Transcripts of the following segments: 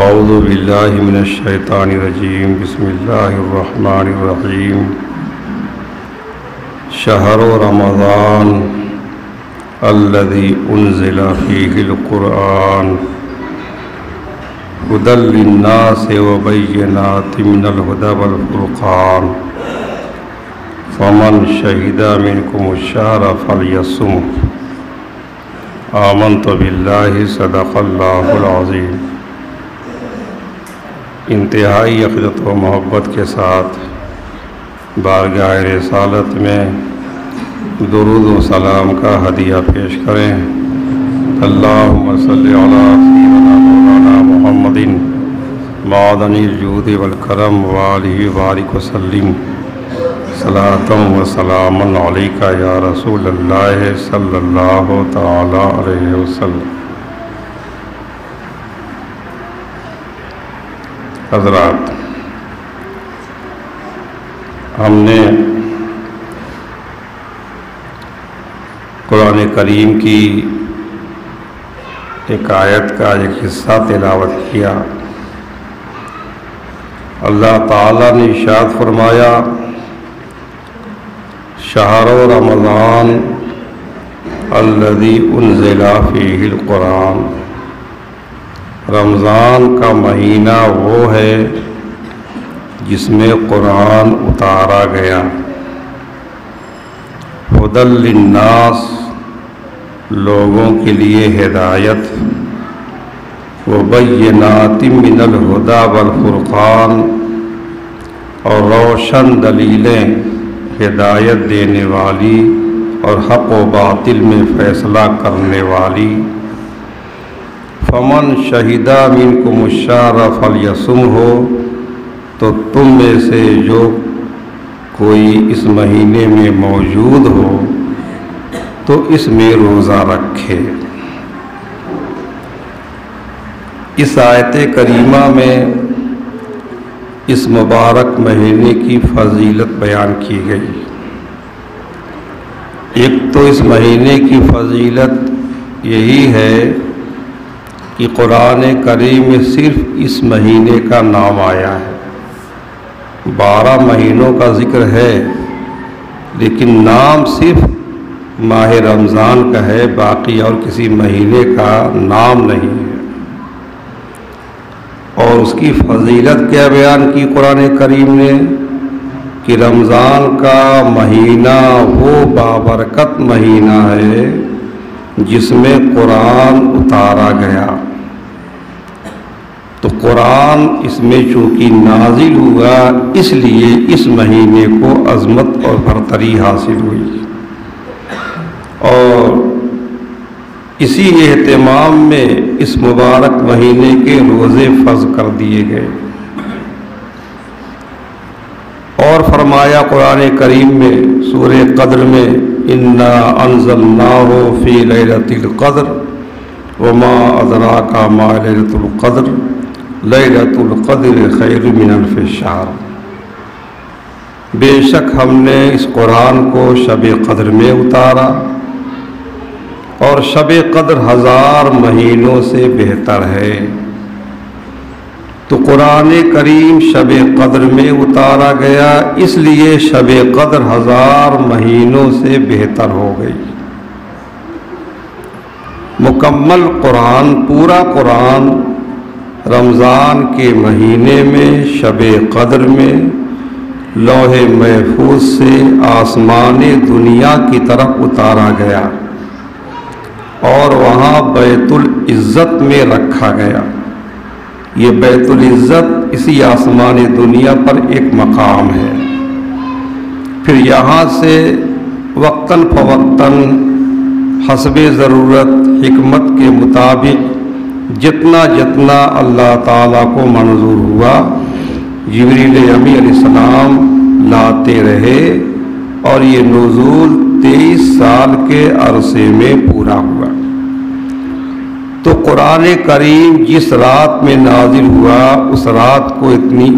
اعوذ باللہ من الشیطان الرجیم بسم اللہ الرحمن الرحیم شہر رمضان الذی انزل فیہ القرآن ھدی للناس وبینات من الھدی والفرقان فمن شہد منکم الشہر فلیصمہ آمنت باللہ صدق اللہ العظیم۔ انتہائی عقیدت و محبت کے ساتھ بارگاہ رسالت میں درود و سلام کا ہدیہ پیش کریں۔ اللہم صلی علی سیدنا مولانا محمد معدن الجود والکرم وآلہ وبارک وسلم صلاۃ و سلام علیک یا رسول اللہ صلی اللہ تعالی علیہ وسلم۔ حضرات، ہم نے قرآن کریم کی ایک آیت کا ایک حصہ تلاوت کیا۔ اللہ تعالیٰ نے ارشاد فرمایا شہر رمضان الذی انزل فیہ القرآن، رمضان کا مہینہ وہ ہے جس میں قرآن اتارا گیا۔ ھدی للناس، لوگوں کے لیے ہدایت، وبینات من الھدی والفرقان، اور روشن دلیلیں ہدایت دینے والی اور حق و باطل میں فیصلہ کرنے والی۔ فمن شہد منکم الشہر فلیصمہ، تو تم میں سے جو کوئی اس مہینے میں موجود ہو تو اس میں روزہ رکھے۔ اس آیت کریمہ میں اس مبارک مہینے کی فضیلت بیان کی گئی۔ ایک تو اس مہینے کی فضیلت یہی ہے کہ قرآن کریم میں صرف اس مہینے کا نام آیا ہے۔ 12 مہینوں کا ذکر ہے لیکن نام صرف ماہ رمضان کا ہے، باقی اور کسی مہینے کا نام نہیں ہے۔ اور اس کی فضیلت کیا بیان کی قرآن کریم نے کہ رمضان کا مہینہ وہ بابرکت مہینہ ہے جس میں قرآن اتارا گیا۔ تو قرآن اس میں چونکہ نازل ہوا، اس لیے اس مہینے کو عظمت اور برتری حاصل ہوئی، اور اسی اہتمام میں اس مبارک مہینے کے روزے فرض کر دیے گئے۔ اور فرمایا قرآن کریم میں سورہ قدر میں انا انزلناہ فی لیلۃ القدر وما ادراک ما لیلۃ القدر لیلۃ القدر خیر من الف شہر۔ بے شک ہم نے اس قرآن کو شب قدر میں اتارا، اور شب قدر 1000 مہینوں سے بہتر ہے۔ تو قرآن کریم شب قدر میں اتارا گیا، اس لیے شب قدر 1000 مہینوں سے بہتر ہو گئی۔ مکمل قرآن، پورا قرآن رمضان کے مہینے میں شب قدر میں لوح محفوظ سے آسمان دنیا کی طرف اتارا گیا، اور وہاں بیت العزت میں رکھا گیا۔ یہ بیت العزت اسی آسمان دنیا پر ایک مقام ہے۔ پھر یہاں سے وقتاً فوقتاً حسب ضرورت حکمت کے مطابق جتنا جتنا اللہ تعالیٰ کو منظور ہوا جبریل امی علیہ السلام لاتے رہے، اور یہ نزول 23 سال کے عرصے میں پورا ہوا۔ تو قرآن کریم جس رات میں نازل ہوا، اس رات کو اتنی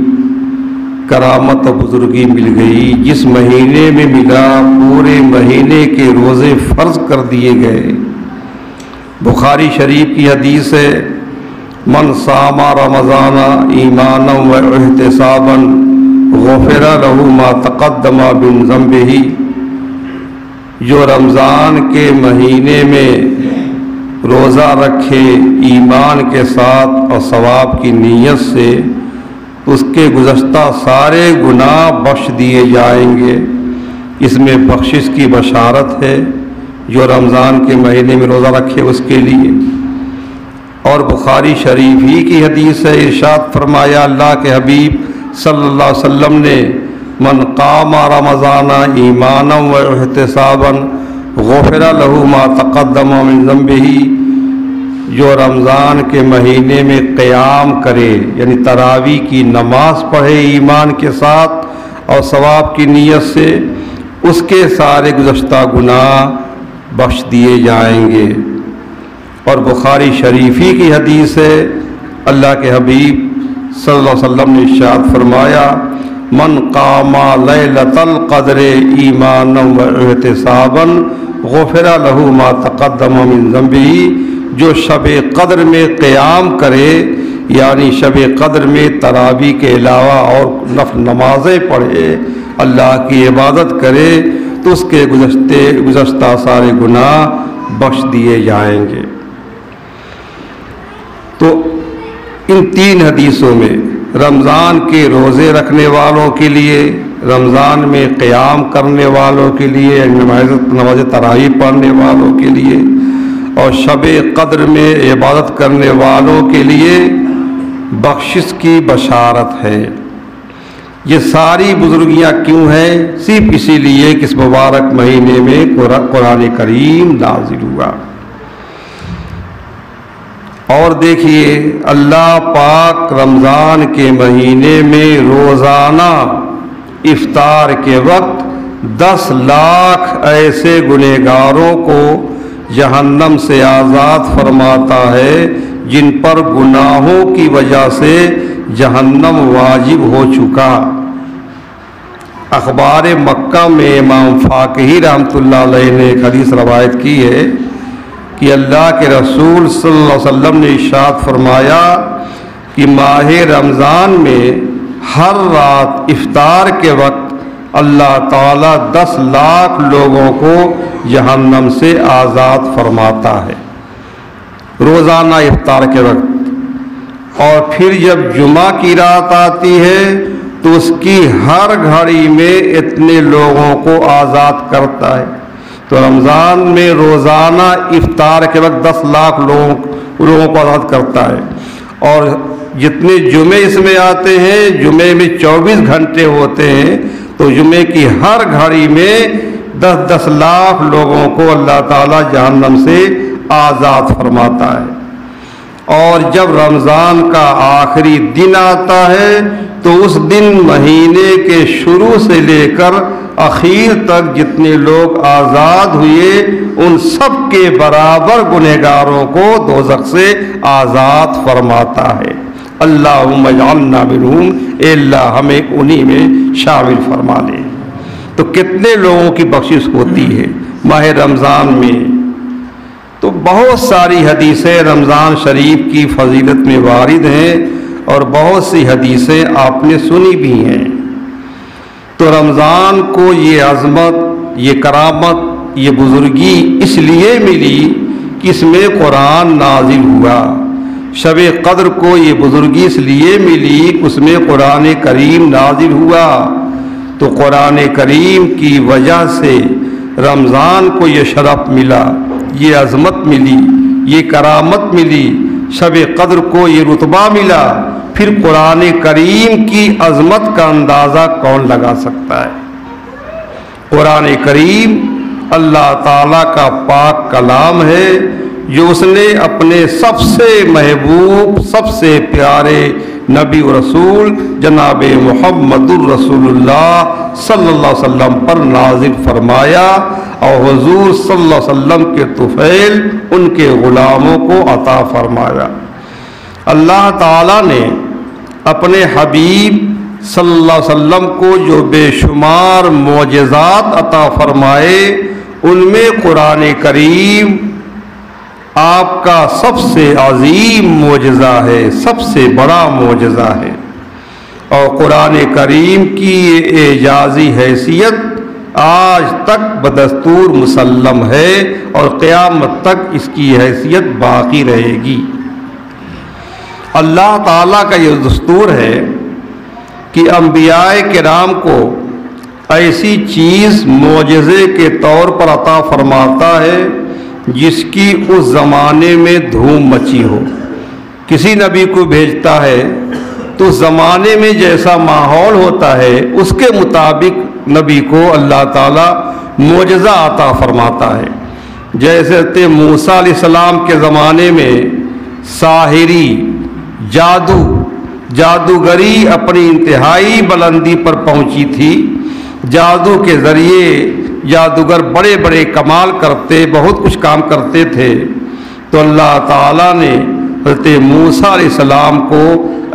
کرامت و بزرگی مل گئی، جس مہینے میں ملا پورے مہینے کے روزے فرض کر دیے گئے۔ بخاری شریف کی حدیث ہے، من صام رمضان ایمانا و احتسابا غفر له ما تقدم من ذنبہ، جو رمضان کے مہینے میں روزہ رکھے ایمان کے ساتھ اور ثواب کی نیت سے، اس کے گزشتہ سارے گناہ بخش دیے جائیں گے۔ اس میں بخشش کی بشارت ہے جو رمضان کے مہینے میں روزہ رکھے اس کے لیے۔ اور بخاری شریف ہی کی حدیث ہے، ارشاد فرمایا اللہ کے حبیب صلی اللہ علیہ وسلم نے، من قام رمضان ایمانا و احتسابا غفر له ما تقدم من ذنبہ، جو رمضان کے مہینے میں قیام کرے یعنی تراویح کی نماز پڑھے ایمان کے ساتھ اور ثواب کی نیت سے، اس کے سارے گزشتہ گناہ بخش دیے جائیں گے۔ اور بخاری شریفی کی حدیث ہے، اللہ کے حبیب صلی اللہ علیہ وسلم نے ارشاد فرمایا، من قام لیلۃ القدر ایمانا و احتسابا غفر له ما تقدم من ذنبہ، جو شب قدر میں قیام کرے یعنی شب قدر میں تراویح کے علاوہ اور نفل نمازیں پڑھے، اللہ کی عبادت کرے، تو اس کے گزشتہ سارے گناہ بخش دیے جائیں گے۔ تو ان تین حدیثوں میں رمضان کے روزے رکھنے والوں کے لیے، رمضان میں قیام کرنے والوں کے لیے، نماز تراویح پڑھنے والوں کے لیے، اور شب قدر میں عبادت کرنے والوں کے لیے بخشش کی بشارت ہے۔ یہ ساری بزرگیاں کیوں ہیں؟ صرف اسی لیے کہ اس مبارک مہینے میں قرآن کریم نازل ہوا۔ اور دیکھیے اللہ پاک رمضان کے مہینے میں روزانہ افطار کے وقت 10 لاکھ ایسے گنہگاروں کو جہنم سے آزاد فرماتا ہے جن پر گناہوں کی وجہ سے جہنم واجب ہو چکا۔ اخبار مکہ میں امام فاقہی رحمۃ اللہ علیہ نے ایک حدیث روایت کی ہے کہ اللہ کے رسول صلی اللہ علیہ وسلم نے ارشاد فرمایا کہ ماہ رمضان میں ہر رات افطار کے وقت اللہ تعالیٰ 10 لاکھ لوگوں کو جہنم سے آزاد فرماتا ہے روزانہ افطار کے وقت۔ اور پھر جب جمعہ کی رات آتی ہے تو اس کی ہر گھڑی میں اتنے لوگوں کو آزاد کرتا ہے۔ تو رمضان میں روزانہ افطار کے وقت 10 لاکھ لوگوں کو آزاد کرتا ہے، اور جتنے جمعے اس میں آتے ہیں، جمعے میں 24 گھنٹے ہوتے ہیں، تو جمعے کی ہر گھڑی میں 10 لاکھ لوگوں کو اللہ تعالیٰ جہنم سے آزاد فرماتا ہے۔ اور جب رمضان کا آخری دن آتا ہے تو اس دن مہینے کے شروع سے لے کر اخیر تک جتنے لوگ آزاد ہوئے ان سب کے برابر گنہگاروں کو دوزخ سے آزاد فرماتا ہے۔ اللہم اجعلنا منہم، اے اللہ ہمیں انہی میں شامل فرما لے۔ تو کتنے لوگوں کی بخشش ہوتی ہے ماہ رمضان میں؟ تو بہت ساری حدیثیں رمضان شریف کی فضیلت میں وارد ہیں، اور بہت سی حدیثیں آپ نے سنی بھی ہیں۔ تو رمضان کو یہ عظمت، یہ کرامت، یہ بزرگی اس لیے ملی کہ اس میں قرآن نازل ہوا۔ شب قدر کو یہ بزرگی اس لیے ملی کہ اس میں قرآن کریم نازل ہوا۔ تو قرآن کریم کی وجہ سے رمضان کو یہ شرف ملا، یہ عظمت ملی، یہ کرامت ملی، شب قدر کو یہ رتبہ ملا۔ پھر قرآن کریم کی عظمت کا اندازہ کون لگا سکتا ہے؟ قرآن کریم اللہ تعالیٰ کا پاک کلام ہے جو اس نے اپنے سب سے محبوب، سب سے پیارے نبی و رسول جناب محمد الرسول اللہ صلی اللہ علیہ وسلم پر نازل فرمایا، اور حضور صلی اللہ علیہ وسلم کے طفیل ان کے غلاموں کو عطا فرمایا۔ اللہ تعالیٰ نے اپنے حبیب صلی اللہ علیہ وسلم کو جو بے شمار معجزات عطا فرمائے، ان میں قرآن کریم آپ کا سب سے عظیم معجزہ ہے، سب سے بڑا معجزہ ہے، اور قرآن کریم کی یہ اعجازی حیثیت آج تک بدستور مسلم ہے اور قیامت تک اس کی حیثیت باقی رہے گی۔ اللہ تعالیٰ کا یہ دستور ہے کہ انبیاء کرام کو ایسی چیز معجزے کے طور پر عطا فرماتا ہے جس کی اس زمانے میں دھوم مچی ہو۔ کسی نبی کو بھیجتا ہے تو اس زمانے میں جیسا ماحول ہوتا ہے اس کے مطابق نبی کو اللہ تعالیٰ معجزہ عطا فرماتا ہے۔ جیسے حضرت موسیٰ علیہ السلام کے زمانے میں ساحری، جادوگری اپنی انتہائی بلندی پر پہنچی تھی۔ جادو کے ذریعے جادوگر بڑے بڑے کمال کرتے، بہت کچھ کام کرتے تھے، تو اللہ تعالیٰ نے حضرت موسیٰ علیہ السلام کو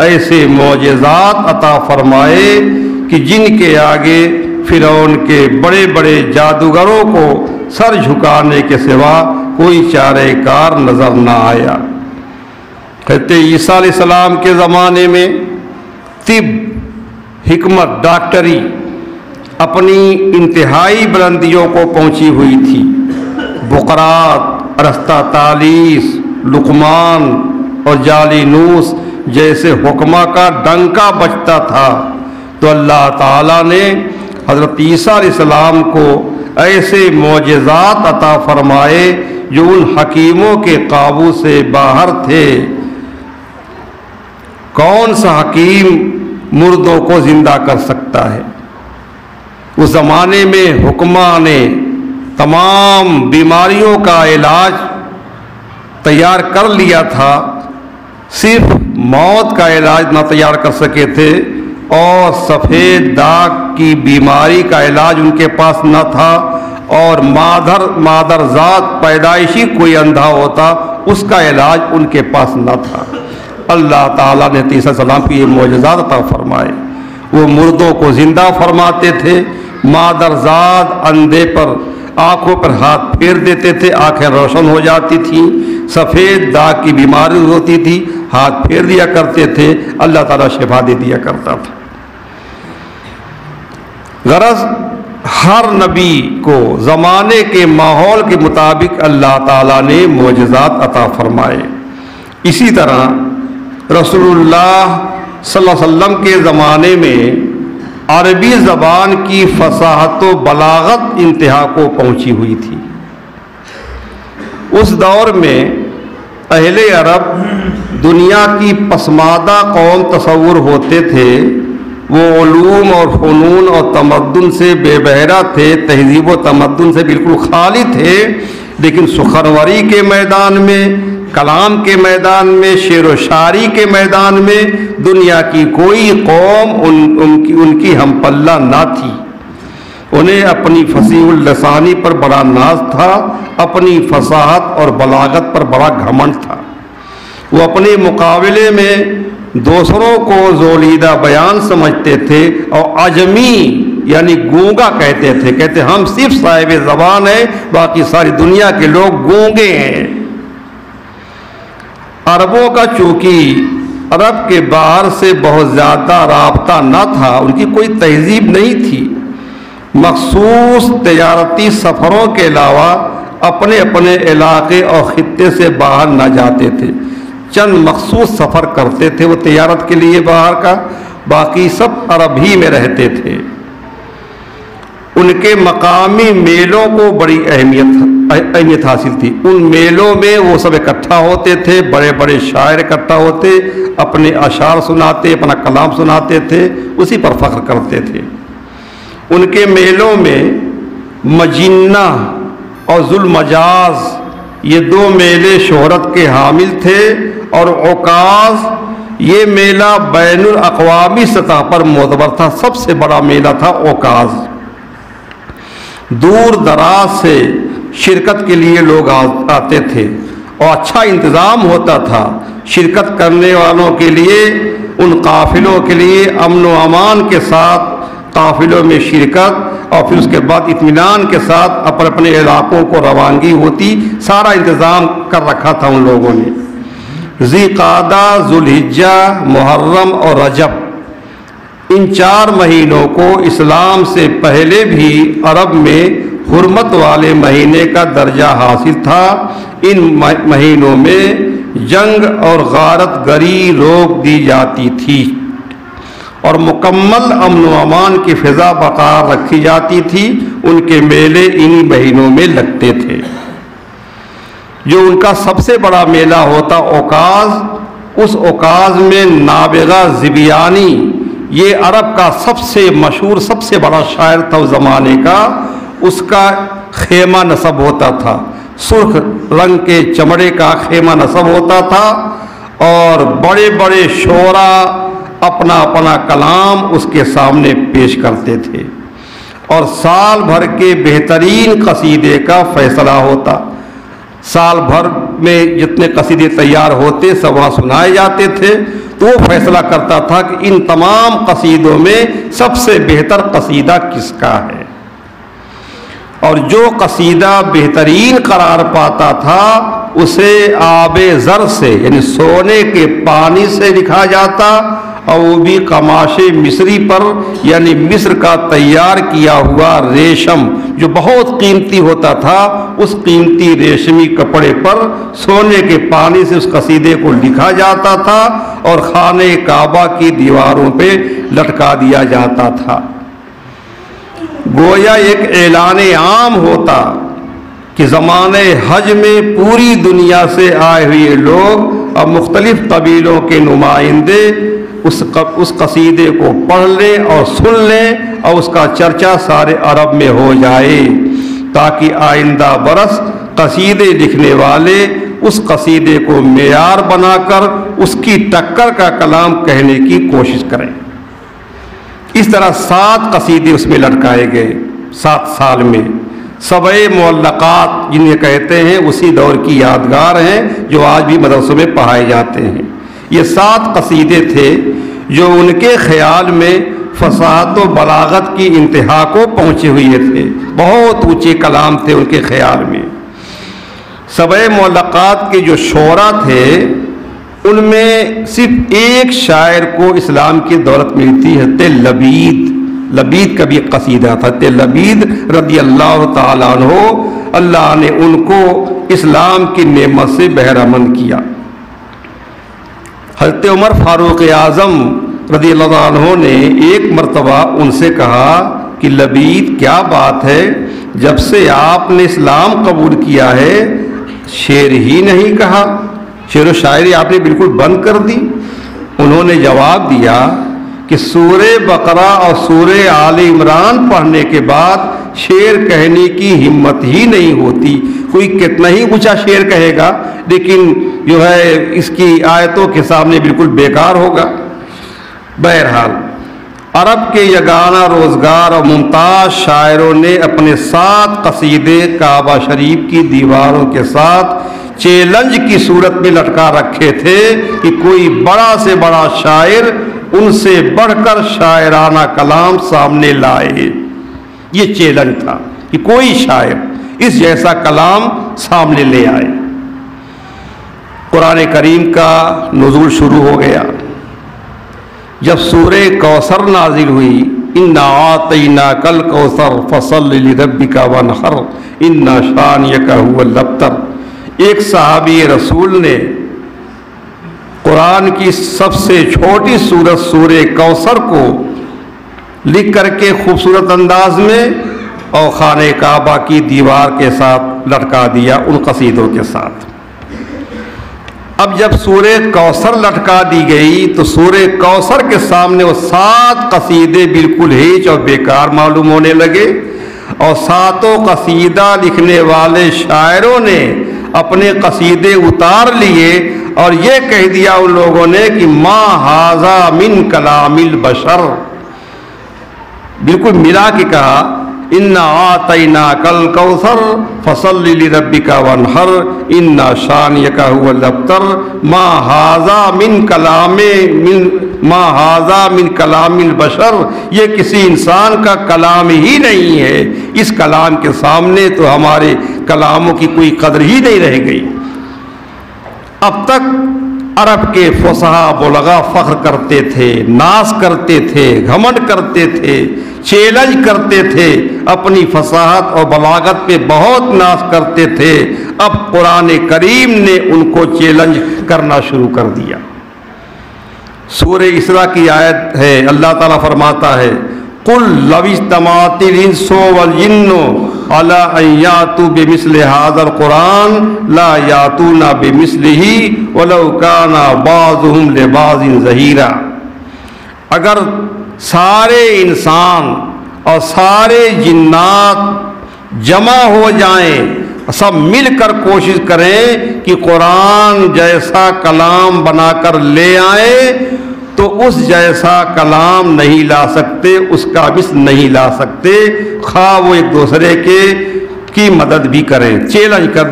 ایسے معجزات عطا فرمائے کہ جن کے آگے فرعون کے بڑے بڑے جادوگروں کو سر جھکانے کے سوا کوئی چارہ کار نظر نہ آیا۔ حضرت عیسیٰ علیہ السلام کے زمانے میں طب، حکمت، ڈاکٹری اپنی انتہائی بلندیوں کو پہنچی ہوئی تھی۔ بقرات، ارسطا طالیس، لقمان اور جالینوس جیسے حکماء کا ڈنکا بجتا تھا، تو اللہ تعالیٰ نے حضرت عیسیٰ علیہ السلام کو ایسے معجزات عطا فرمائے جو ان حکیموں کے قابو سے باہر تھے۔ کون سا حکیم مردوں کو زندہ کر سکتا ہے؟ اس زمانے میں حکماء نے تمام بیماریوں کا علاج تیار کر لیا تھا، صرف موت کا علاج نہ تیار کر سکے تھے، اور سفید داغ کی بیماری کا علاج ان کے پاس نہ تھا، اور مادر ذات پیدائشی کوئی اندھا ہوتا اس کا علاج ان کے پاس نہ تھا۔ اللہ تعالیٰ نے عیسیٰ علیہ السلام کی یہ معجزات عطا فرمائے۔ وہ مردوں کو زندہ فرماتے تھے، مادر ذات اندھے پر آنکھوں پر ہاتھ پھیر دیتے تھے، آنکھیں روشن ہو جاتی تھیں، سفید داغ کی بیماری ہوتی تھی، ہاتھ پھیر دیا کرتے تھے، اللہ تعالیٰ شفا دے دیا کرتا تھا۔ غرض ہر نبی کو زمانے کے ماحول کے مطابق اللہ تعالیٰ نے معجزات عطا فرمائے۔ اسی طرح رسول اللہ صلی اللہ علیہ وسلم کے زمانے میں عربی زبان کی فصاحت و بلاغت انتہا کو پہنچی ہوئی تھی۔ اس دور میں اہل عرب دنیا کی پسماندہ قوم تصور ہوتے تھے، وہ علوم اور فنون اور تمدن سے بے بہرہ تھے، تہذیب و تمدن سے بالکل خالی تھے، لیکن سخنوری کے میدان میں، کلام کے میدان میں، شعر و شاعری کے میدان میں دنیا کی کوئی قوم ان کی ہم پلہ نہ تھی۔ انہیں اپنی فصیح اللسانی پر بڑا ناز تھا، اپنی فصاحت اور بلاغت پر بڑا گھمنڈ تھا۔ وہ اپنے مقابلے میں دوسروں کو زولیدہ بیان سمجھتے تھے اور عجمی یعنی گونگا کہتے ہم صرف صاحب زبان ہیں، باقی ساری دنیا کے لوگ گونگے ہیں۔ عربوں کا چونکہ عرب کے باہر سے بہت زیادہ رابطہ نہ تھا، ان کی کوئی تہذیب نہیں تھی، مخصوص تجارتی سفروں کے علاوہ اپنے علاقے اور خطے سے باہر نہ جاتے تھے۔ چند مخصوص سفر کرتے تھے وہ تجارت کے لیے باہر کا، باقی سب عرب ہی میں رہتے تھے۔ ان کے مقامی میلوں کو بڑی اہمیت حاصل تھی۔ ان میلوں میں وہ سب اکٹھا ہوتے تھے، بڑے بڑے شاعر اکٹھا ہوتے، اپنے اشعار سناتے، اپنا کلام سناتے تھے، اسی پر فخر کرتے تھے۔ ان کے میلوں میں مجنہ اور ذوالمجاز یہ دو میلے شہرت کے حامل تھے، اور عکاظ یہ میلہ بین الاقوامی سطح پر معتبر تھا، سب سے بڑا میلہ تھا عکاظ۔ دور دراز سے شرکت کے لیے لوگ آتے تھے اور اچھا انتظام ہوتا تھا شرکت کرنے والوں کے لیے۔ ان قافلوں کے لیے امن و امان کے ساتھ قافلوں میں شرکت اور پھر اس کے بعد اطمینان کے ساتھ اپنے اپنے علاقوں کو روانگی ہوتی. سارا انتظام کر رکھا تھا ان لوگوں نے. ذی قعدہ، ذوالحجہ، محرم اور رجب، ان 4 مہینوں کو اسلام سے پہلے بھی عرب میں حرمت والے مہینے کا درجہ حاصل تھا. ان مہینوں میں جنگ اور غارت گری روک دی جاتی تھی اور مکمل امن و امان کی فضا برقرار رکھی جاتی تھی. ان کے میلے انہی مہینوں میں لگتے تھے. جو ان کا سب سے بڑا میلہ ہوتا اوکاز، اس اوکاز میں نابغہ زبیانی، یہ عرب کا سب سے مشہور سب سے بڑا شاعر تھا اس زمانے کا، اس کا خیمہ نصب ہوتا تھا. سرخ رنگ کے چمڑے کا خیمہ نصب ہوتا تھا اور بڑے بڑے شعراء اپنا اپنا کلام اس کے سامنے پیش کرتے تھے اور سال بھر کے بہترین قصیدے کا فیصلہ ہوتا. سال بھر میں جتنے قصیدے تیار ہوتے سب وہاں سنائے جاتے تھے. تو وہ فیصلہ کرتا تھا کہ ان تمام قصیدوں میں سب سے بہتر قصیدہ کس کا ہے، اور جو قصیدہ بہترین قرار پاتا تھا اسے آب زر سے یعنی سونے کے پانی سے لکھا جاتا، اور وہ بھی قماش مصری پر یعنی مصر کا تیار کیا ہوا ریشم جو بہت قیمتی ہوتا تھا، اس قیمتی ریشمی کپڑے پر سونے کے پانی سے اس قصیدے کو لکھا جاتا تھا اور خانہ کعبہ کی دیواروں پہ لٹکا دیا جاتا تھا. گویا ایک اعلان عام ہوتا کہ زمانہ حج میں پوری دنیا سے آئے ہوئے لوگ اور مختلف قبیلوں کے نمائندے اس قصیدے کو پڑھ لیں اور سن لیں اور اس کا چرچا سارے عرب میں ہو جائے، تاکہ آئندہ برس قصیدے لکھنے والے اس قصیدے کو معیار بنا کر اس کی ٹکر کا کلام کہنے کی کوشش کریں. اس طرح 7 قصیدے اس میں لٹکائے گئے 7 سال میں. 7 معلقات جنہیں کہتے ہیں اسی دور کی یادگار ہیں جو آج بھی مدرسوں میں پڑھائے جاتے ہیں. یہ 7 قصیدے تھے جو ان کے خیال میں فصاحت و بلاغت کی انتہا کو پہنچے ہوئے تھے. بہت اونچے کلام تھے ان کے خیال میں. 7 معلقات کے جو شعراء تھے ان میں صرف ایک شاعر کو اسلام کی دولت ملتی ہے، لبید کا بھی قصیدہ تھا. لبید رضی اللہ تعالیٰ عنہ، اللہ نے ان کو اسلام کی نعمت سے بہرمند کیا. حضرت عمر فاروق اعظم رضی اللہ عنہ نے ایک مرتبہ ان سے کہا کہ لبید کیا بات ہے، جب سے آپ نے اسلام قبول کیا ہے شعر ہی نہیں کہا، شعر و شاعری آپ نے بالکل بند کر دی. انہوں نے جواب دیا کہ سورہ بقرہ اور سورہ آل عمران پڑھنے کے بعد شعر کہنے کی ہمت ہی نہیں ہوتی. کوئی کتنا ہی اونچا شعر کہے گا لیکن جو ہے اس کی آیتوں کے سامنے بالکل بیکار ہوگا. بہرحال عرب کے یگانہ روزگار اور ممتاز شاعروں نے اپنے 7 قصیدے کعبہ شریف کی دیواروں کے ساتھ چیلنج کی صورت میں لٹکا رکھے تھے کہ کوئی بڑا سے بڑا شاعر ان سے بڑھ کر شاعرانہ کلام سامنے لائے. یہ چیلنج تھا کہ کوئی شاعر اس جیسا کلام سامنے لے آئے. قرآن کریم کا نزول شروع ہو گیا. جب سورہ کوثر نازل ہوئی، انا اعطیناک الکوثر فصل لربک وانحر ان شانئک هو الابتر، ایک صحابی رسول نے قرآن کی سب سے چھوٹی سورت سورہ کوثر کو لکھ کر کے خوبصورت انداز میں اور خانہ کعبہ کی دیوار کے ساتھ لٹکا دیا ان قصیدوں کے ساتھ. اب جب سورہ کوثر لٹکا دی گئی تو سورہ کوثر کے سامنے وہ 7 قصیدے بالکل ہیچ اور بیکار معلوم ہونے لگے، اور 7 قصیدہ لکھنے والے شاعروں نے اپنے قصیدے اتار لیے اور یہ کہہ دیا ان لوگوں نے کہ ما ھذا من کلام البشر، بالکل ملا کے کہا انا آتیناک الکوثر فصل لربک وانحر ان شانئک هو الابتر ما ھذا من کلام البشر، یہ کسی انسان کا کلام ہی نہیں ہے، اس کلام کے سامنے تو ہمارے کلاموں کی کوئی قدر ہی نہیں رہ گئی۔ اب تک عرب کے فصحاء بلغاء فخر کرتے تھے، ناز کرتے تھے، گھمنڈ کرتے تھے، چیلنج کرتے تھے، اپنی فصاحت اور بلاغت پہ بہت ناز کرتے تھے۔ اب قرآن کریم نے ان کو چیلنج کرنا شروع کر دیا۔ سورہ اسراء کی آیت ہے، اللہ تعالیٰ فرماتا ہے قُلْ لَوِ اجْتَمَعَتِ الْإِنسُ وَالْجِنُّ عَلَىٰ أَن يَأْتُوا بِمِثْلِ هَٰذَا الْقُرْآنِ لَا يَأْتُونَ بِمِثْلِهِ وَلَوْ كَانَ بَعْضُهُمْ لِبَعْضٍ ظَهِيرًا، اگر سارے انسان اور سارے جنات جمع ہو جائیں، سب مل کر کوشش کریں کہ قرآن جیسا کلام بنا کر لے آئیں، تو اس جیسا کلام نہیں لا سکتے، اس کا مثل نہیں لا سکتے، خواہ وہ ایک دوسرے کی مدد بھی کریں۔ چیلنج کر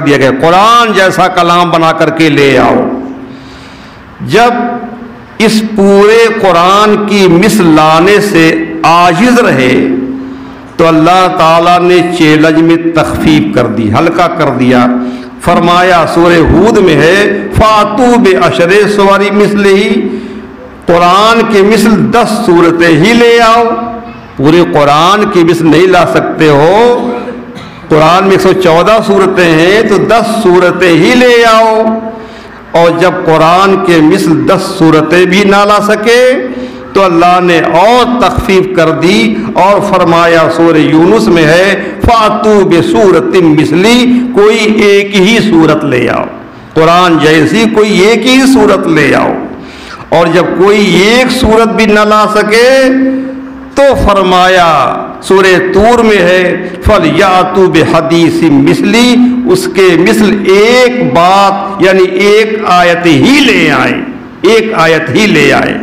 دیا گیا قرآن جیسا کلام بنا کر کے لے آؤ۔ جب اس پورے قرآن کی مثل لانے سے عاجز رہے تو اللہ تعالیٰ نے چیلنج میں تخفیف کر دی، ہلکا کر دیا۔ فرمایا سورہ ہود میں ہے فَأْتُوا بِعَشْرِ سُوَرٍ مِثْلِهِ، قرآن کے مثل 10 سورتیں ہی لے آؤ۔ پورے قرآن کی مثل نہیں لا سکتے ہو، قرآن میں 114 سورتیں ہیں تو 10 سورتیں ہی لے آؤ۔ اور جب قرآن کے مثل 10 سورتیں بھی نہ لا سکے تو اللہ نے اور تخفیف کر دی اور فرمایا سورہ یونس میں ہے فَأْتُوا بِسُورَةٍ مِثْلِهِ، کوئی ایک ہی سورت لے آؤ، قرآن جیسی کوئی ایک ہی سورت لے آؤ۔ اور جب کوئی ایک سورت بھی نہ لا سکے تو فرمایا سورہ طور میں ہے فَلْيَأْتُوا بِحَدِيثٍ مِثْلِهِ، اس کے مثل ایک بات یعنی ایک آیت ہی لے آئیں، ایک آیت ہی لے آئیں۔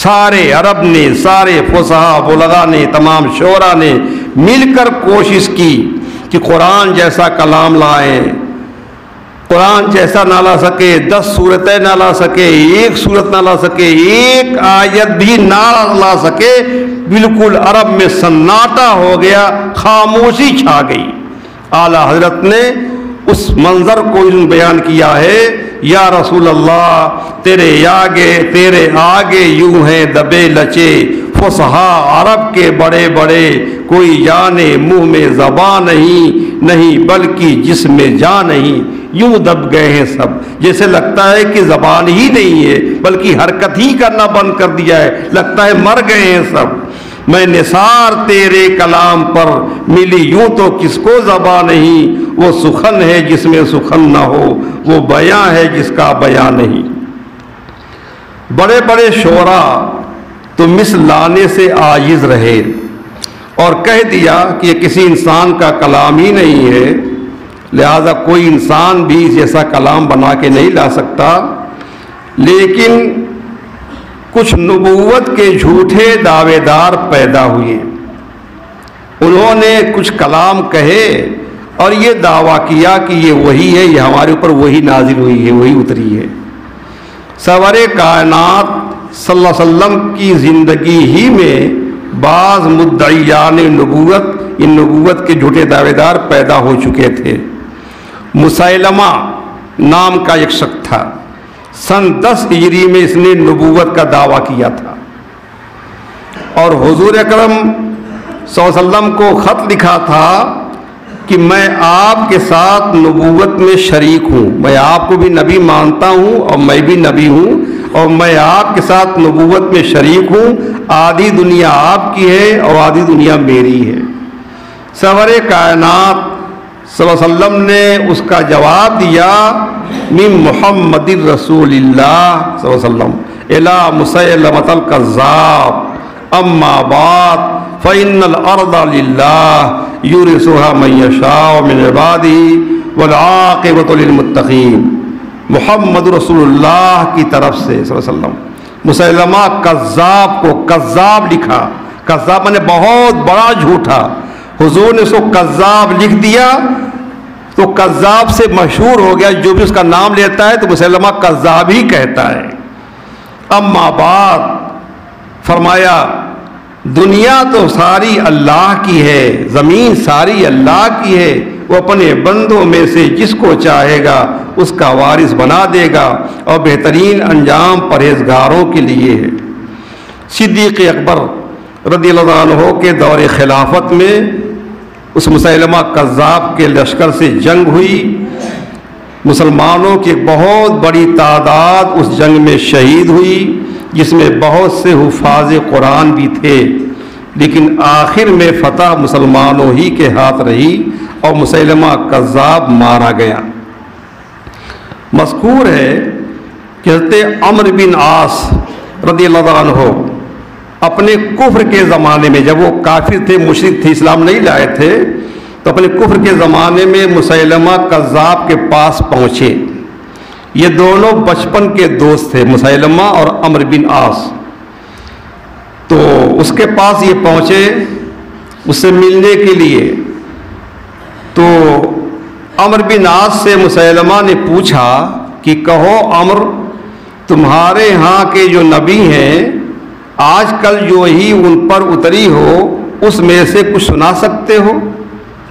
سارے عرب نے، سارے فصحاء بلغاء نے، تمام شعراء نے مل کر کوشش کی کہ قرآن جیسا کلام لائیں۔ قرآن جیسا نہ لا سکے، 10 سورتیں نہ لا سکے، ایک سورت نہ لا سکے، ایک آیت بھی نہ لا سکے، بالکل عرب میں سناٹا ہو گیا، خاموشی چھا گئی۔ اعلیٰ حضرت نے اس منظر کو بیان کیا ہے یا رسول اللہ تیرے آگے یوں ہیں دبے لچے فصحاء عرب کے بڑے بڑے، کوئی جانے منہ میں زبان نہیں بلکہ جسم میں جان نہیں، یوں دب گئے ہیں سب، جیسے لگتا ہے کہ زبان ہی نہیں ہے بلکہ حرکت ہی کرنا بند کر دیا ہے، لگتا ہے مر گئے ہیں سب۔ میں نثار تیرے کلام پر ملی یوں تو کس کو زبان نہیں، وہ سخن ہے جس میں سخن نہ ہو، وہ بیاں ہے جس کا بیاں نہیں۔ بڑے بڑے شعراء تو مثل لانے سے عاجز رہے اور کہہ دیا کہ یہ کسی انسان کا کلام ہی نہیں ہے، لہذا کوئی انسان بھی جیسا کلام بنا کے نہیں لا سکتا۔ لیکن کچھ نبوت کے جھوٹے دعوے دار پیدا ہوئے، انہوں نے کچھ کلام کہے اور یہ دعویٰ کیا کہ یہ وہی ہے، یہ ہمارے اوپر وہی نازل ہوئی ہے، وہی اتری ہے۔ سرور کائنات صلی اللہ علیہ وسلم کی زندگی ہی میں بعض مدعیان نبوت، ان نبوت کے جھوٹے دعوے دار پیدا ہو چکے تھے۔ مسیلمہ نام کا ایک شخص تھا، سن 10 ہجری میں اس نے نبوت کا دعویٰ کیا تھا اور حضور اکرم صلی اللہ علیہ وسلم کو خط لکھا تھا کہ میں آپ کے ساتھ نبوت میں شریک ہوں، میں آپ کو بھی نبی مانتا ہوں اور میں بھی نبی ہوں، اور میں آپ کے ساتھ نبوت میں شریک ہوں، آدھی دنیا آپ کی ہے اور آدھی دنیا میری ہے۔ سرور کائنات صلی اللہ علیہ وسلم نے اس کا جواب دیا من محمد رسول اللہ صلی اللہ علیہ وسلم الی مسیلمۃ الکذاب اما بعد فإن الأرض للہ یورثها من یشاء من عبادہ والعاقبۃ للمتقین۔ محمد رسول اللہ کی طرف سے صلی اللہ علیہ وسلم مسیلمہ کذاب کو کذاب لکھا، کذاب نے بہت بڑا جھوٹا، حضور نے اس کو کذاب لکھ دیا تو کذاب سے مشہور ہو گیا، جو بھی اس کا نام لیتا ہے تو مسلمہ کذاب ہی کہتا ہے۔ اما بعد فرمایا دنیا تو ساری اللہ کی ہے، زمین ساری اللہ کی ہے، وہ اپنے بندوں میں سے جس کو چاہے گا اس کا وارث بنا دے گا، اور بہترین انجام پرہیزگاروں کے لیے ہے۔ صدیق اکبر رضی اللہ عنہ کے دور خلافت میں اس مسیلمہ کذاب کے لشکر سے جنگ ہوئی، مسلمانوں کی بہت بڑی تعداد اس جنگ میں شہید ہوئی، جس میں بہت سے حفاظ قرآن بھی تھے، لیکن آخر میں فتح مسلمانوں ہی کے ہاتھ رہی اور مسیلمہ کذاب مارا گیا۔ مذکور ہے کہ حضرت عمرو بن عاص رضی اللہ عنہ اپنے کفر کے زمانے میں، جب وہ کافر تھے، مشرک تھے، اسلام نہیں لائے تھے، تو اپنے کفر کے زمانے میں مسیلمہ کذاب کے پاس پہنچے۔ یہ دونوں بچپن کے دوست تھے، مسیلمہ اور عمرو بن عاص۔ تو اس کے پاس یہ پہنچے اس سے ملنے کے لیے، تو عمرو بن عاص سے مسیلمہ نے پوچھا کہ کہو عمرو، تمہارے ہاں کے جو نبی ہیں آج کل جو ہی ان پر اتری ہو اس میں سے کچھ سنا سکتے ہو؟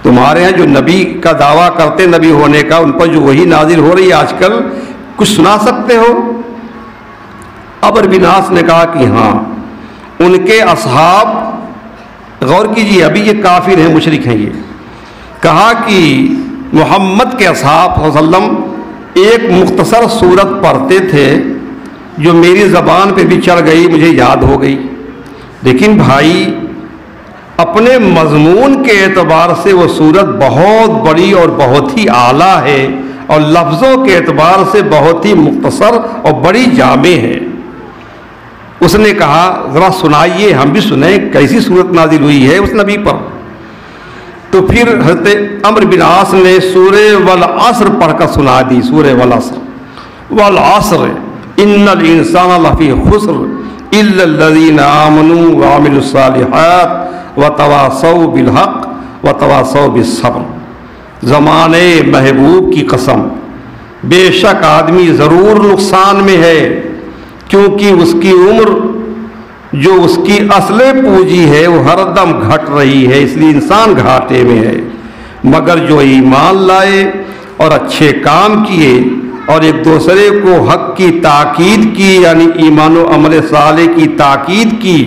تمہارے ہاں جو نبی کا دعویٰ کرتے نبی ہونے کا، ان پر جو وحی نازل ہو رہی ہے آج کل، کچھ سنا سکتے ہو؟ عمرو بن عاص نے کہا کہ ہاں، ان کے اصحاب، غور کیجیے ابھی یہ کافر ہیں، مشرک ہیں، یہ کہا کہ محمد کے اصحاب صلی اللہ علیہ وسلم ایک مختصر سورت پڑھتے تھے جو میری زبان پہ بھی چڑھ گئی، مجھے یاد ہو گئی، لیکن بھائی اپنے مضمون کے اعتبار سے وہ سورت بہت بڑی اور بہت ہی اعلیٰ ہے، اور لفظوں کے اعتبار سے بہت ہی مختصر اور بڑی جامع ہے۔ اس نے کہا ذرا سنائیے، ہم بھی سنیں کیسی سورت نازل ہوئی ہے اس نبی پر۔ تو پھر حضرت عمرو بن عاص نے سورہ والعصر پڑھ کر سنا دی، سورہ والعصر، والعصر ان الانسان لفی خسر الا الذین آمنوا وعملوا الصالحات وتواصوا بالحق وتواصوا بالصبر۔ زمانے محبوب کی قسم، بے شک آدمی ضرور نقصان میں ہے، کیونکہ اس کی عمر جو اس کی اصل پونجی ہے وہ ہر دم گھٹ رہی ہے، اس لیے انسان گھاٹے میں ہے، مگر جو ایمان لائے اور اچھے کام کیے اور ایک دوسرے کو حق کی تاکید کی، یعنی ایمان و عمل صالح کی تاکید کی،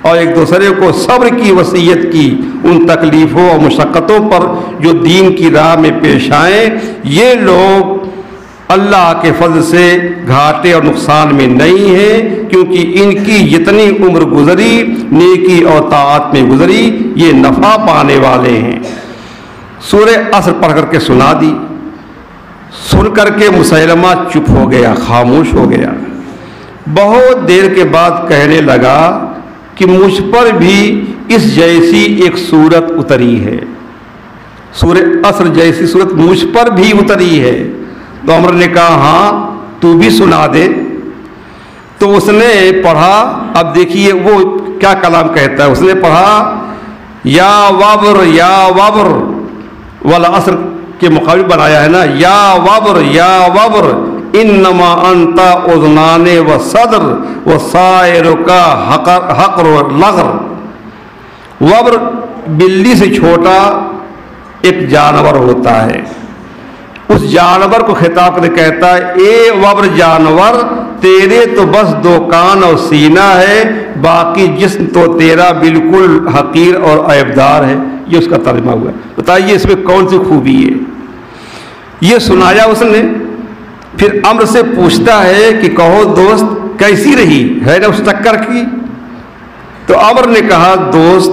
اور ایک دوسرے کو صبر کی وصیت کی ان تکلیفوں اور مشقتوں پر جو دین کی راہ میں پیش آئیں، یہ لوگ اللہ کے فضل سے گھاٹے اور نقصان میں نہیں ہیں، کیونکہ ان کی جتنی عمر گزری نیکی اور طاعت میں گزری، یہ نفع پانے والے ہیں۔ سورہ عصر پڑھ کر کے سنا دی، سن کر کے مسیلمہ چپ ہو گیا، خاموش ہو گیا۔ بہت دیر کے بعد کہنے لگا کہ مجھ پر بھی اس جیسی ایک صورت اتری ہے، سورہ عصر جیسی صورت مجھ پر بھی اتری ہے۔ تو عمر نے کہا ہاں تو بھی سنا دے۔ تو اس نے پڑھا، اب دیکھیے وہ کیا کلام کہتا ہے، اس نے پڑھا یا وابر یا وابر، والعصر کے مقابل بنایا ہے نا، یا وابر انما انت اذنان و صدر و سائر کا حقر و لغر۔ وبر بلی سے چھوٹا ایک جانور ہوتا ہے، اس جانور کو خطاب کر کہتا ہے اے وبر جانور، تیرے تو بس دو کان اور سینہ ہے، باقی جسم تو تیرا بالکل حقیر اور عیبدار ہے۔ یہ اس کا ترجمہ ہوا ہے۔ بتائیے اس میں کون سی خوبی ہے؟ یہ سنایا اس نے۔ پھر عمرو سے پوچھتا ہے کہ کہو دوست کیسی رہی ہے نا اس ٹکر کی؟ تو عمرو نے کہا دوست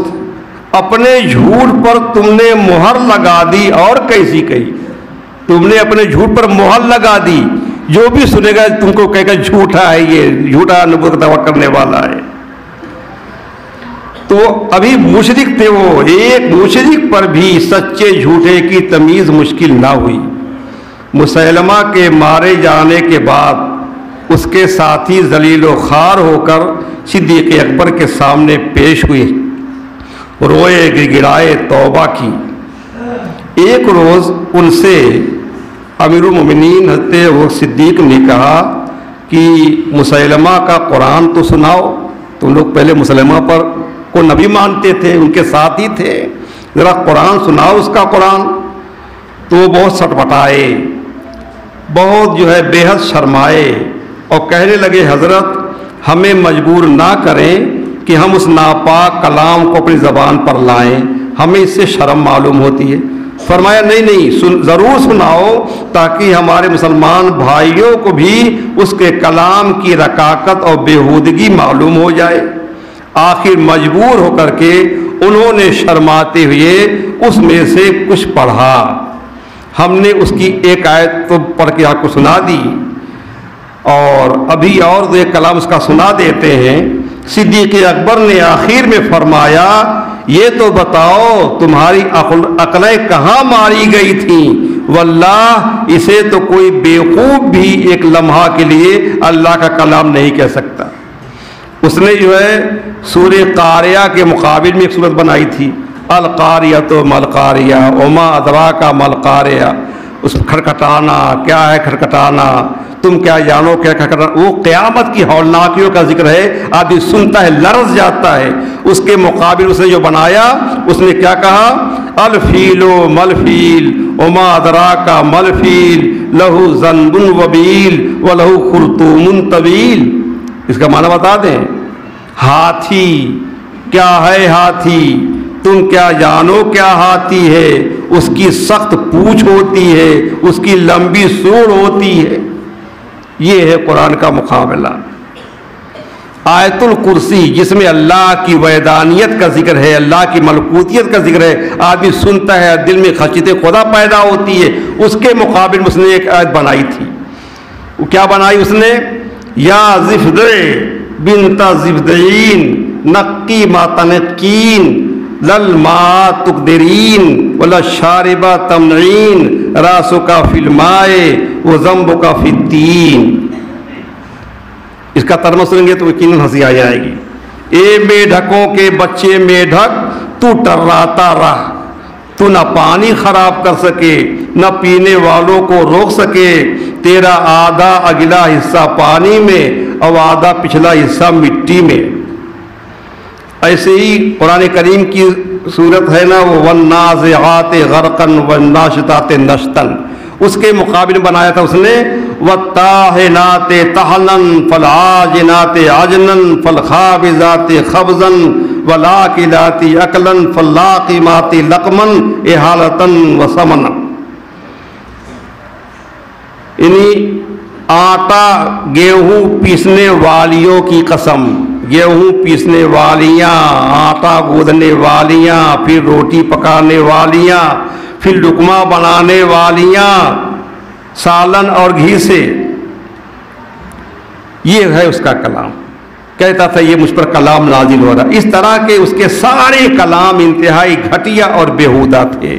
اپنے جھوٹ پر تم نے مہر لگا دی، اور کیسی کہی؟ تم نے اپنے جھوٹ پر مہر لگا دی، جو بھی سنے گا تم کو کہے گا جھوٹا ہے، یہ جھوٹا نبوت کا دعویٰ کرنے والا ہے۔ تو ابھی مشرک تھے وہ، ایک مشرک پر بھی سچے جھوٹے کی تمیز مشکل نہ ہوئی۔ مسیلمہ کے مارے جانے کے بعد اس کے ساتھی ذلیل و خوار ہو کر صدیق اکبر کے سامنے پیش ہوئے روئے گڑگڑائے توبہ کی۔ ایک روز ان سے امیر المومنین حضرت ابوبکر صدیق نے کہا کہ مسیلمہ کا قرآن تو سناؤ، تم لوگ پہلے مسیلمہ پر کو نبی مانتے تھے، ان کے ساتھ ہی تھے، ذرا قرآن سناؤ اس کا قرآن۔ تو وہ بہت سٹپٹائے، بہت بے حد شرمائے اور کہنے لگے حضرت ہمیں مجبور نہ کریں کہ ہم اس ناپاک کلام کو اپنی زبان پر لائیں، ہمیں اس سے شرم معلوم ہوتی ہے۔ فرمایا نہیں ضرور سناؤ تاکہ ہمارے مسلمان بھائیوں کو بھی اس کے کلام کی رکاکت اور بےہودگی معلوم ہو جائے۔ آخر مجبور ہو کر کے انہوں نے شرماتے ہوئے اس میں سے کچھ پڑھا۔ ہم نے اس کی ایک آیت تو پڑھ کے آپ کو سنا دی، اور ابھی اور ایک کلام اس کا سنا دیتے ہیں۔ صدیق اکبر نے آخر میں فرمایا یہ تو بتاؤ تمہاری عقلیں کہاں ماری گئی تھیں، واللہ اسے تو کوئی بیوقوف بھی ایک لمحہ کے لیے اللہ کا کلام نہیں کہہ سکتا۔ اس نے سورہ قاریہ کے مقابل میں ایک سورت بنائی تھی، القاریۃ مالقاریہ وما ادراک مالقاریہ۔ اس کھٹکھٹانا کیا ہے، کھٹکھٹانا تم کیا جانو کیا کھٹکھٹانا، وہ قیامت کی ہولناکیوں کا ذکر ہے، آدمی سنتا ہے لرز جاتا ہے۔ اس کے مقابل اس نے جو بنایا اس نے کیا کہا، الفیل ملفیل وما ادراک ملفیل لہ ذنب وبیل ولہ خرطوم طویل۔ اس کا معنی بتا دیں، ہاتھی کیا ہے، ہاتھی تم کیا جانو کیا ہاتھی ہے، اس کی سخت پونچھ ہوتی ہے، اس کی لمبی سوڑ ہوتی ہے۔ یہ ہے قرآن کا مقابلہ۔ آیت الکرسی جس میں اللہ کی وحدانیت کا ذکر ہے، اللہ کی ملکوتیت کا ذکر ہے، آدمی سنتا ہے دل میں خشیت خدا پیدا ہوتی ہے۔ اس کے مقابل اس نے ایک آیت بنائی تھی، وہ کیا بنائی اس نے، یا زفدع بنت زفدعین نقی ما تنقین لل ما تقدرین ولا شاربہ تمنعین راسکا فی الماء و ذنبکا فی الدین۔ اس کا ترجمہ سنیں گے تو یقیناً ہنسی آ جائے گی۔ اے میڈھکوں کے بچے میڈھک، تو ٹراتا رہ، تو نہ پانی خراب کر سکے نہ پینے والوں کو روک سکے، تیرا آدھا اگلا حصہ پانی میں اور آدھا پچھلا حصہ مٹی میں۔ ایسے ہی قرآن کریم کی صورت ہے نا، وہ والنازعات غرقا والناشطات نشطا، اس کے مقابل بنایا تھا اس نے والطاحنات طحنا فالعاجنات عجنا فالخابزات خبزا والآکلات اکلا فاللاقمات لقما احالتا وسمنا۔ یعنی آٹا گیہوں پیسنے والیوں کی قسم، گیہوں پیسنے والیاں، آٹا گوندنے والیاں، پھر روٹی پکانے والیاں، پھر لقمہ بنانے والیاں، سالن اور گھی سے۔ یہ ہے اس کا کلام۔ کہتا تھا یہ مجھ پر کلام نازل ہو رہا۔ اس طرح کے اس کے سارے کلام انتہائی گھٹیا اور بیہودہ تھے۔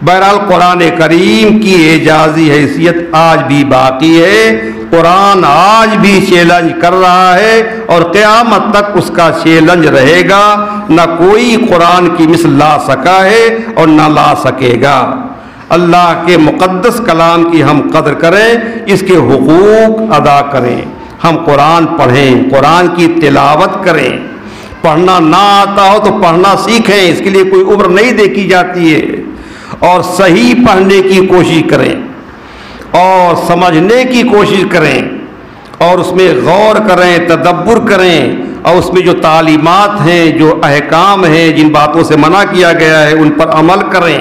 بہرحال قرآن کریم کی اعجازی حیثیت آج بھی باقی ہے۔ قرآن آج بھی چیلنج کر رہا ہے اور قیامت تک اس کا چیلنج رہے گا۔ نہ کوئی قرآن کی مثل لا سکا ہے اور نہ لا سکے گا۔ اللہ کے مقدس کلام کی ہم قدر کریں، اس کے حقوق ادا کریں۔ ہم قرآن پڑھیں، قرآن کی تلاوت کریں۔ پڑھنا نہ آتا ہو تو پڑھنا سیکھیں، اس کے لیے کوئی عمر نہیں دیکھی جاتی ہے، اور صحیح پڑھنے کی کوشش کریں اور سمجھنے کی کوشش کریں اور اس میں غور کریں، تدبر کریں، اور اس میں جو تعلیمات ہیں، جو احکام ہیں، جن باتوں سے منع کیا گیا ہے ان پر عمل کریں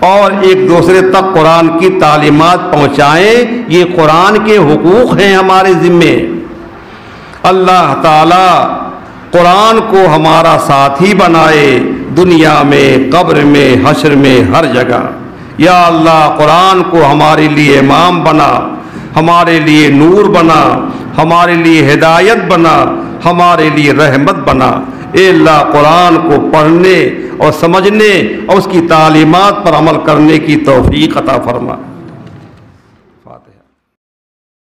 اور ایک دوسرے تک قرآن کی تعلیمات پہنچائیں۔ یہ قرآن کے حقوق ہیں ہمارے ذمے۔ اللہ تعالی قرآن کو ہمارا ساتھی بنائے، دنیا میں، قبر میں، حشر میں، ہر جگہ۔ یا اللہ قرآن کو ہمارے لیے امام بنا، ہمارے لیے نور بنا، ہمارے لیے ہدایت بنا، ہمارے لیے رحمت بنا۔ اے اللہ قرآن کو پڑھنے اور سمجھنے اور اس کی تعلیمات پر عمل کرنے کی توفیق عطا فرما۔